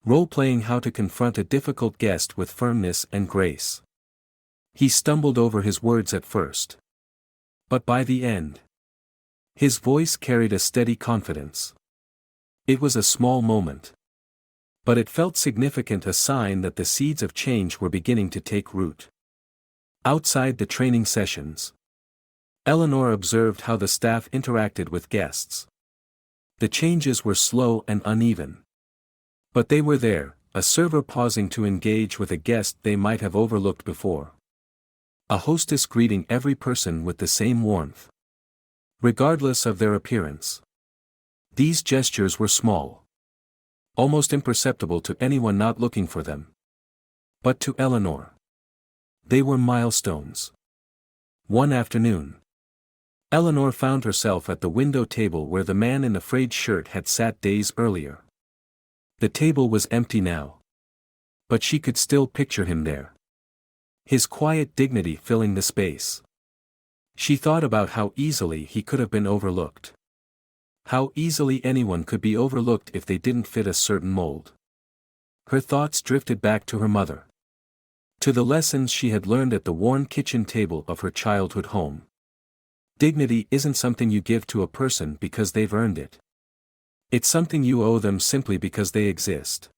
Role-playing how to confront a difficult guest with firmness and grace. He stumbled over his words at first. But by the end, his voice carried a steady confidence. It was a small moment. But it felt significant, a sign that the seeds of change were beginning to take root. Outside the training sessions, Eleanor observed how the staff interacted with guests. The changes were slow and uneven. But they were there, a server pausing to engage with a guest they might have overlooked before. A hostess greeting every person with the same warmth, regardless of their appearance. These gestures were small, almost imperceptible to anyone not looking for them. But to Eleanor, they were milestones. One afternoon, Eleanor found herself at the window table where the man in the frayed shirt had sat days earlier. The table was empty now. But she could still picture him there. His quiet dignity filling the space. She thought about how easily he could have been overlooked. How easily anyone could be overlooked if they didn't fit a certain mold. Her thoughts drifted back to her mother. To the lessons she had learned at the worn kitchen table of her childhood home. Dignity isn't something you give to a person because they've earned it. It's something you owe them simply because they exist.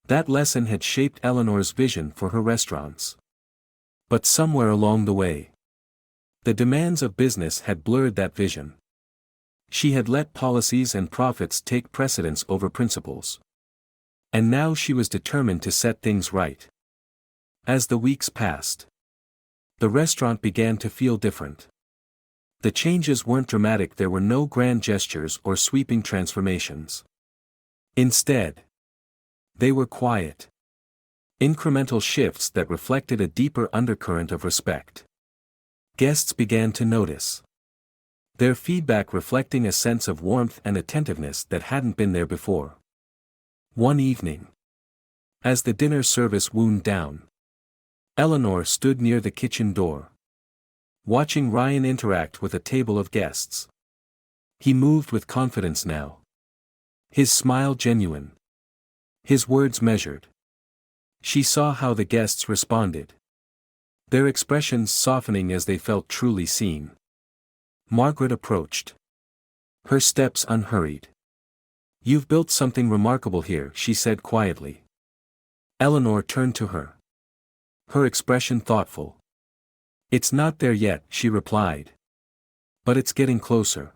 That lesson had shaped Eleanor's vision for her restaurants. But somewhere along the way, the demands of business had blurred that vision. She had let policies and profits take precedence over principles. And now she was determined to set things right. As the weeks passed, the restaurant began to feel different. The changes weren't dramatic, there were no grand gestures or sweeping transformations. Instead, they were quiet, incremental shifts that reflected a deeper undercurrent of respect. Guests began to notice. Their feedback reflecting a sense of warmth and attentiveness that hadn't been there before. One evening, as the dinner service wound down, Eleanor stood near the kitchen door, watching Ryan interact with a table of guests. He moved with confidence now. His smile genuine. His words measured. She saw how the guests responded. Their expressions softening as they felt truly seen. Margaret approached. Her steps unhurried. "You've built something remarkable here," she said quietly. Eleanor turned to her. Her expression thoughtful. "It's not there yet," she replied. "But it's getting closer."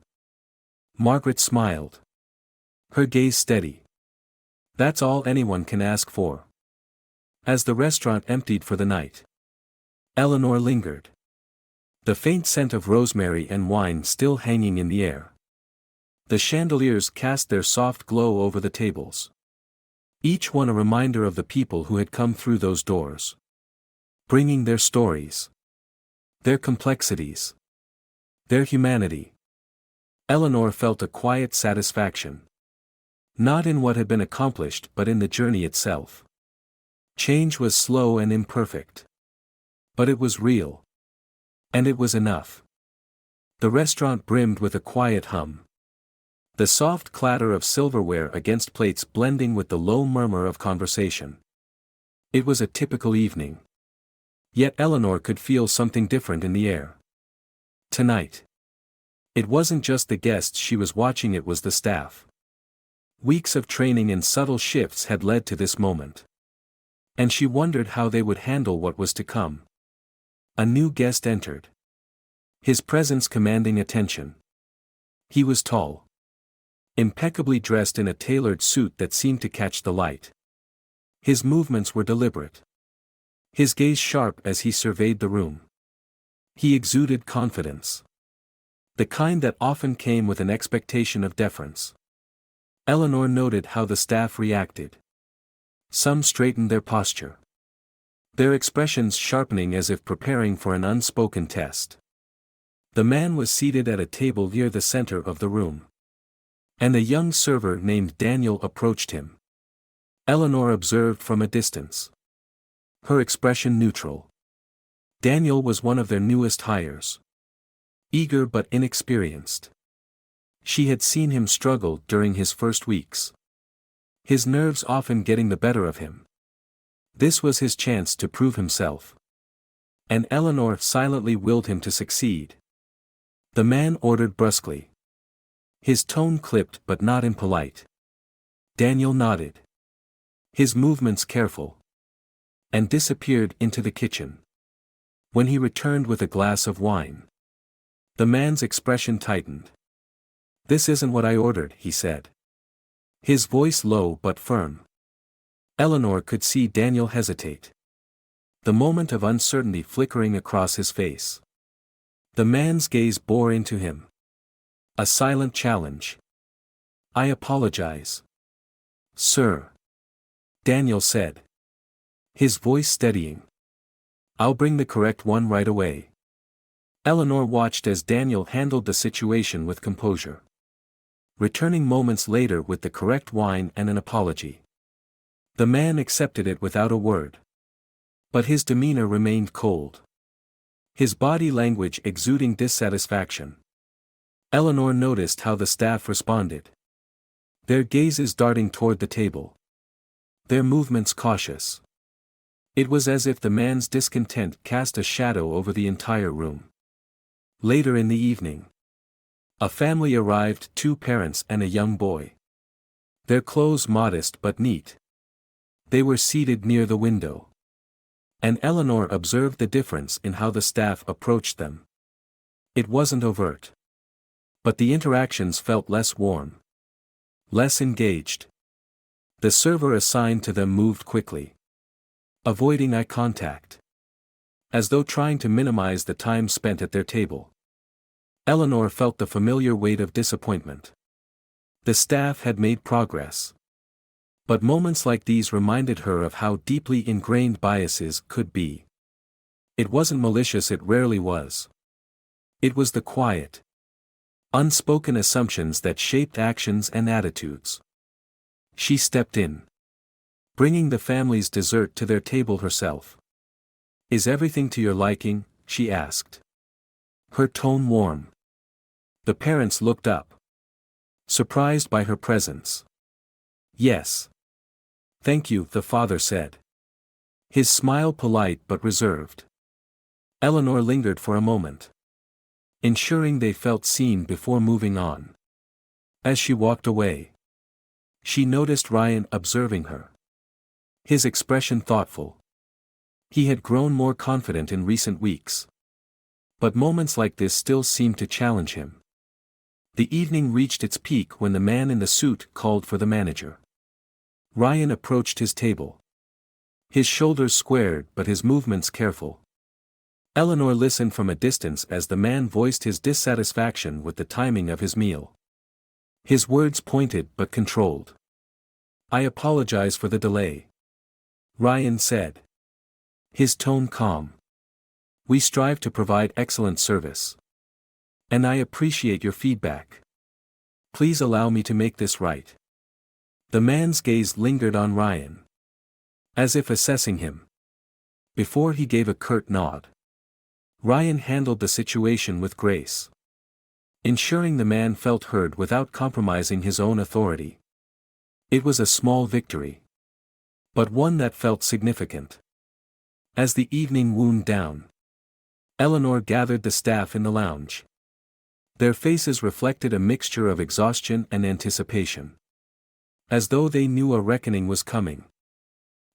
Margaret smiled. Her gaze steady. "That's all anyone can ask for." As the restaurant emptied for the night, Eleanor lingered. The faint scent of rosemary and wine still hanging in the air. The chandeliers cast their soft glow over the tables. Each one a reminder of the people who had come through those doors. Bringing their stories. Their complexities. Their humanity. Eleanor felt a quiet satisfaction. Not in what had been accomplished but in the journey itself. Change was slow and imperfect. But it was real. And it was enough. The restaurant brimmed with a quiet hum. The soft clatter of silverware against plates blending with the low murmur of conversation. It was a typical evening. Yet Eleanor could feel something different in the air. Tonight. It wasn't just the guests she was watching, it was the staff. Weeks of training and subtle shifts had led to this moment. And she wondered how they would handle what was to come. A new guest entered. His presence commanding attention. He was tall. Impeccably dressed in a tailored suit that seemed to catch the light. His movements were deliberate. His gaze sharp as he surveyed the room. He exuded confidence. The kind that often came with an expectation of deference. Eleanor noted how the staff reacted. Some straightened their posture. Their expressions sharpening as if preparing for an unspoken test. The man was seated at a table near the center of the room. And a young server named Daniel approached him. Eleanor observed from a distance. Her expression neutral. Daniel was one of their newest hires. Eager but inexperienced. She had seen him struggle during his first weeks. His nerves often getting the better of him. This was his chance to prove himself. And Eleanor silently willed him to succeed. The man ordered brusquely. His tone clipped but not impolite. Daniel nodded. His movements careful. And disappeared into the kitchen. When he returned with a glass of wine, the man's expression tightened. "This isn't what I ordered," he said. His voice low but firm. Eleanor could see Daniel hesitate. The moment of uncertainty flickering across his face. The man's gaze bore into him. A silent challenge. "I apologize, sir," Daniel said. His voice steadying. "I'll bring the correct one right away." Eleanor watched as Daniel handled the situation with composure. Returning moments later with the correct wine and an apology. The man accepted it without a word. But his demeanor remained cold. His body language exuding dissatisfaction. Eleanor noticed how the staff responded. Their gazes darting toward the table. Their movements cautious. It was as if the man's discontent cast a shadow over the entire room. Later in the evening, a family arrived, 2 parents and a young boy. Their clothes modest but neat. They were seated near the window. And Eleanor observed the difference in how the staff approached them. It wasn't overt. But the interactions felt less warm. Less engaged. The server assigned to them moved quickly, avoiding eye contact, as though trying to minimize the time spent at their table. Eleanor felt the familiar weight of disappointment. The staff had made progress. But moments like these reminded her of how deeply ingrained biases could be. It wasn't malicious, it rarely was. It was the quiet, unspoken assumptions that shaped actions and attitudes. She stepped in, bringing the family's dessert to their table herself. "Is everything to your liking?" she asked. Her tone warm. The parents looked up, surprised by her presence. "Yes. Thank you," the father said. His smile polite but reserved. Eleanor lingered for a moment, ensuring they felt seen before moving on. As she walked away, she noticed Ryan observing her. His expression thoughtful. He had grown more confident in recent weeks. But moments like this still seemed to challenge him. The evening reached its peak when the man in the suit called for the manager. Ryan approached his table. His shoulders squared but his movements careful. Eleanor listened from a distance as the man voiced his dissatisfaction with the timing of his meal. His words pointed but controlled. "I apologize for the delay," Ryan said, his tone calm. "We strive to provide excellent service. And I appreciate your feedback. Please allow me to make this right." The man's gaze lingered on Ryan, as if assessing him, before he gave a curt nod. Ryan handled the situation with grace, ensuring the man felt heard without compromising his own authority. It was a small victory, but one that felt significant. As the evening wound down, Eleanor gathered the staff in the lounge. Their faces reflected a mixture of exhaustion and anticipation, as though they knew a reckoning was coming.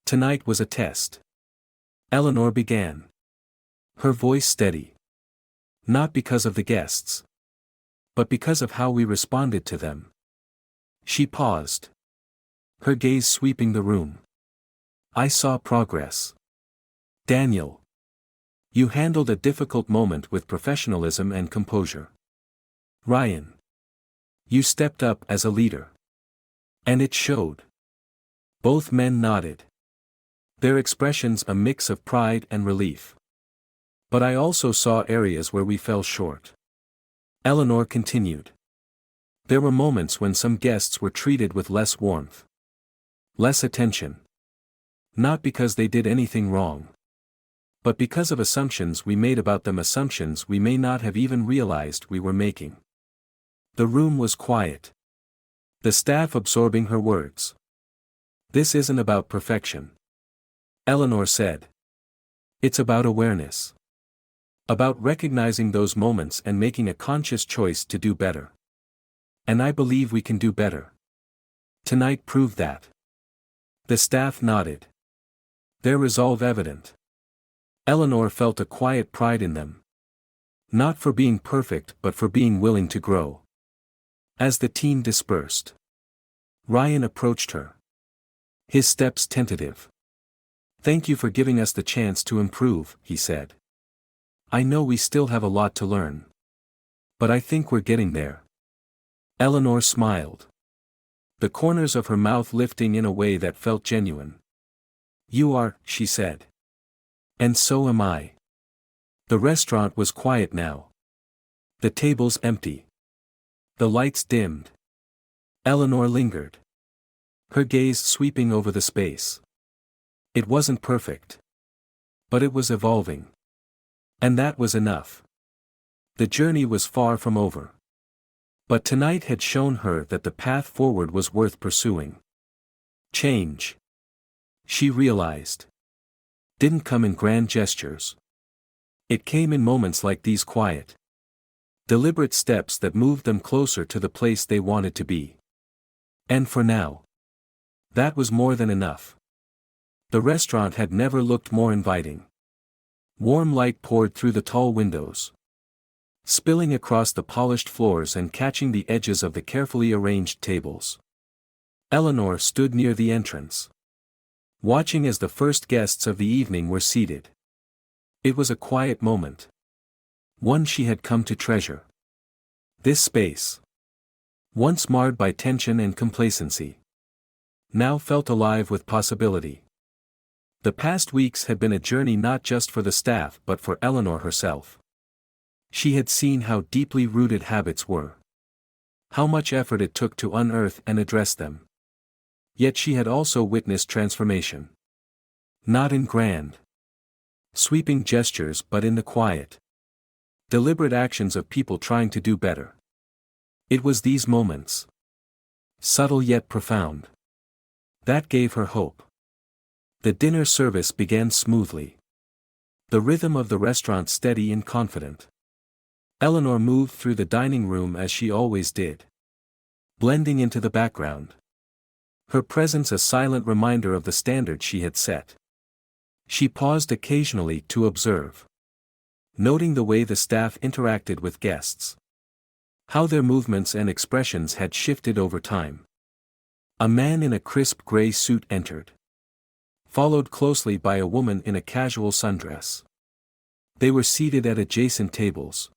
Tonight was a test. Eleanor began, her voice steady. "Not because of the guests, but because of how we responded to them." She paused, her gaze sweeping the room. "I saw progress. Daniel. You handled a difficult moment with professionalism and composure. Ryan. You stepped up as a leader. And it showed." Both men nodded, their expressions a mix of pride and relief. "But I also saw areas where we fell short," Eleanor continued. "There were moments when some guests were treated with less warmth, less attention. Not because they did anything wrong, but because of assumptions we made about them, assumptions we may not have even realized we were making." The room was quiet, the staff absorbing her words. "This isn't about perfection," Eleanor said. "It's about awareness. About recognizing those moments and making a conscious choice to do better. And I believe we can do better. Tonight proved that." The staff nodded, their resolve evident. Eleanor felt a quiet pride in them. Not for being perfect but for being willing to grow. As the team dispersed, Ryan approached her, his steps tentative. "Thank you for giving us the chance to improve," he said. "I know we still have a lot to learn. But I think we're getting there." Eleanor smiled, the corners of her mouth lifting in a way that felt genuine. "You are," she said. "And so am I." The restaurant was quiet now. The tables empty. The lights dimmed. Eleanor lingered, her gaze sweeping over the space. It wasn't perfect, but it was evolving. And that was enough. The journey was far from over. But tonight had shown her that the path forward was worth pursuing. Change, she realized, didn't come in grand gestures. It came in moments like these, quiet, deliberate steps that moved them closer to the place they wanted to be. And for now, that was more than enough. The restaurant had never looked more inviting. Warm light poured through the tall windows, spilling across the polished floors and catching the edges of the carefully arranged tables. Eleanor stood near the entrance, watching as the first guests of the evening were seated. It was a quiet moment, one she had come to treasure. This space, once marred by tension and complacency, now felt alive with possibility. The past weeks had been a journey not just for the staff but for Eleanor herself. She had seen how deeply rooted habits were, how much effort it took to unearth and address them. Yet she had also witnessed transformation. Not in grand, sweeping gestures but in the quiet, deliberate actions of people trying to do better. It was these moments, subtle yet profound, that gave her hope. The dinner service began smoothly, the rhythm of the restaurant steady and confident. Eleanor moved through the dining room as she always did, blending into the background, her presence a silent reminder of the standard she had set. She paused occasionally to observe, noting the way the staff interacted with guests, how their movements and expressions had shifted over time. A man in a crisp gray suit entered, followed closely by a woman in a casual sundress. They were seated at adjacent tables,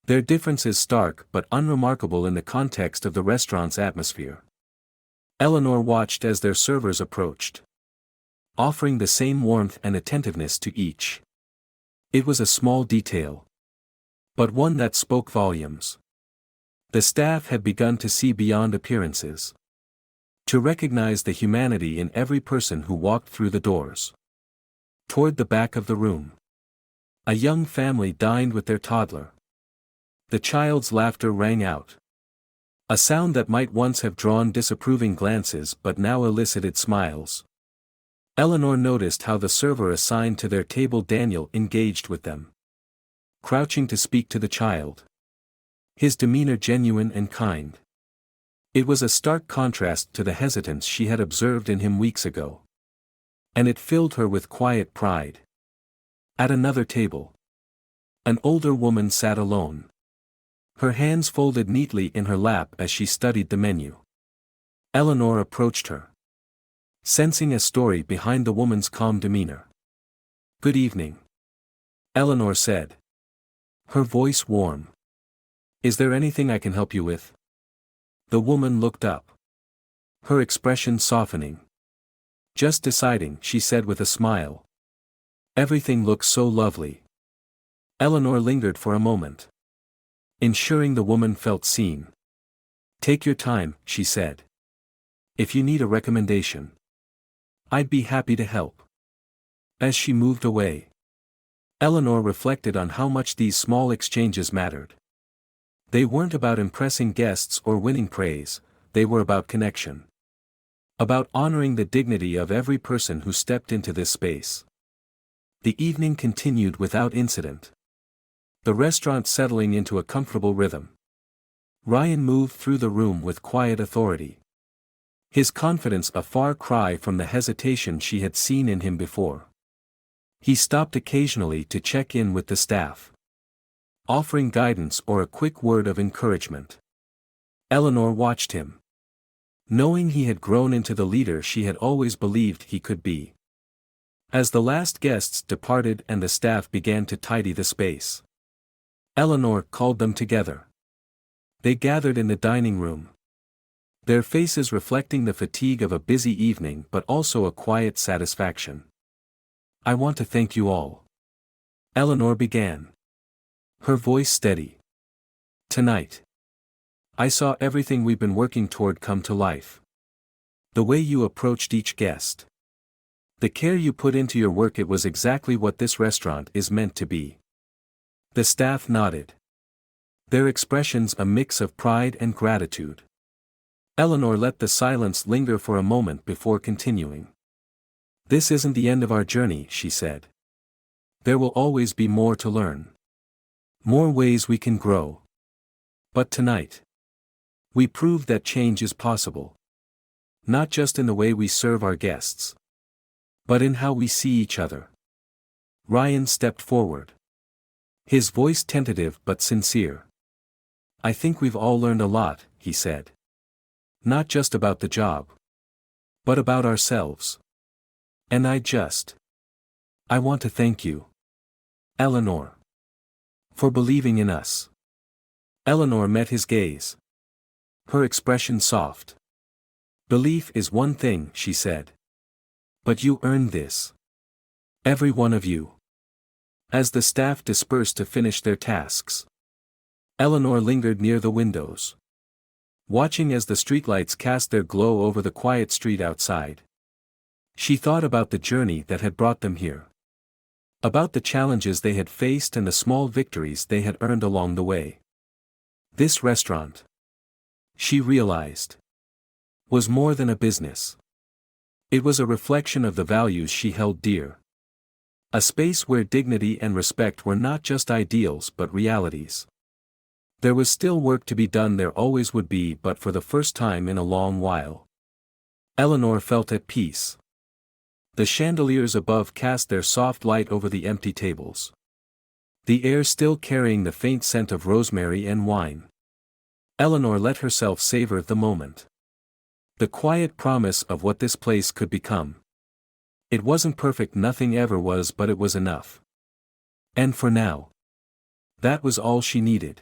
their differences stark but unremarkable in the context of the restaurant's atmosphere. Eleanor watched as their servers approached, offering the same warmth and attentiveness to each. It was a small detail, but one that spoke volumes. The staff had begun to see beyond appearances, to recognize the humanity in every person who walked through the doors. Toward the back of the room, a young family dined with their toddler. The child's laughter rang out, a sound that might once have drawn disapproving glances but now elicited smiles. Eleanor noticed how the server assigned to their table, Daniel, engaged with them, crouching to speak to the child, his demeanor genuine and kind. It was a stark contrast to the hesitance she had observed in him weeks ago, and it filled her with quiet pride. At another table, an older woman sat alone, her hands folded neatly in her lap as she studied the menu. Eleanor approached her, sensing a story behind the woman's calm demeanor. "Good evening," Eleanor said, her voice warm. "Is there anything I can help you with?" The woman looked up, her expression softening. "Just deciding," she said with a smile. "Everything looks so lovely." Eleanor lingered for a moment, ensuring the woman felt seen. "Take your time," she said. "If you need a recommendation, I'd be happy to help." As she moved away, Eleanor reflected on how much these small exchanges mattered. They weren't about impressing guests or winning praise, they were about connection. About honoring the dignity of every person who stepped into this space. The evening continued without incident, the restaurant settling into a comfortable rhythm. Ryan moved through the room with quiet authority, his confidence a far cry from the hesitation she had seen in him before. He stopped occasionally to check in with the staff, offering guidance or a quick word of encouragement. Eleanor watched him, knowing he had grown into the leader she had always believed he could be. As the last guests departed and the staff began to tidy the space, Eleanor called them together. They gathered in the dining room, their faces reflecting the fatigue of a busy evening but also a quiet satisfaction. "I want to thank you all," Eleanor began, her voice steady. "Tonight, I saw everything we've been working toward come to life. The way you approached each guest, the care you put into your work, it was exactly what this restaurant is meant to be." The staff nodded, their expressions a mix of pride and gratitude. Eleanor let the silence linger for a moment before continuing. "This isn't the end of our journey," she said. "There will always be more to learn. More ways we can grow. But tonight, we proved that change is possible. Not just in the way we serve our guests, but in how we see each other." Ryan stepped forward. His voice tentative but sincere. "I think we've all learned a lot," he said. "Not just about the job, but about ourselves. And I want to thank you, Eleanor, for believing in us." Eleanor met his gaze. Her expression soft. "Belief is one thing," she said. "But you earned this. Every one of you." As the staff dispersed to finish their tasks, Eleanor lingered near the windows, watching as the streetlights cast their glow over the quiet street outside. She thought about the journey that had brought them here. About the challenges they had faced and the small victories they had earned along the way. This restaurant, she realized, was more than a business. It was a reflection of the values she held dear. A space where dignity and respect were not just ideals but realities. There was still work to be done, there always would be, but for the first time in a long while, Eleanor felt at peace. The chandeliers above cast their soft light over the empty tables, the air still carrying the faint scent of rosemary and wine. Eleanor let herself savor the moment. The quiet promise of what this place could become. It wasn't perfect, nothing ever was, but it was enough. And for now, that was all she needed.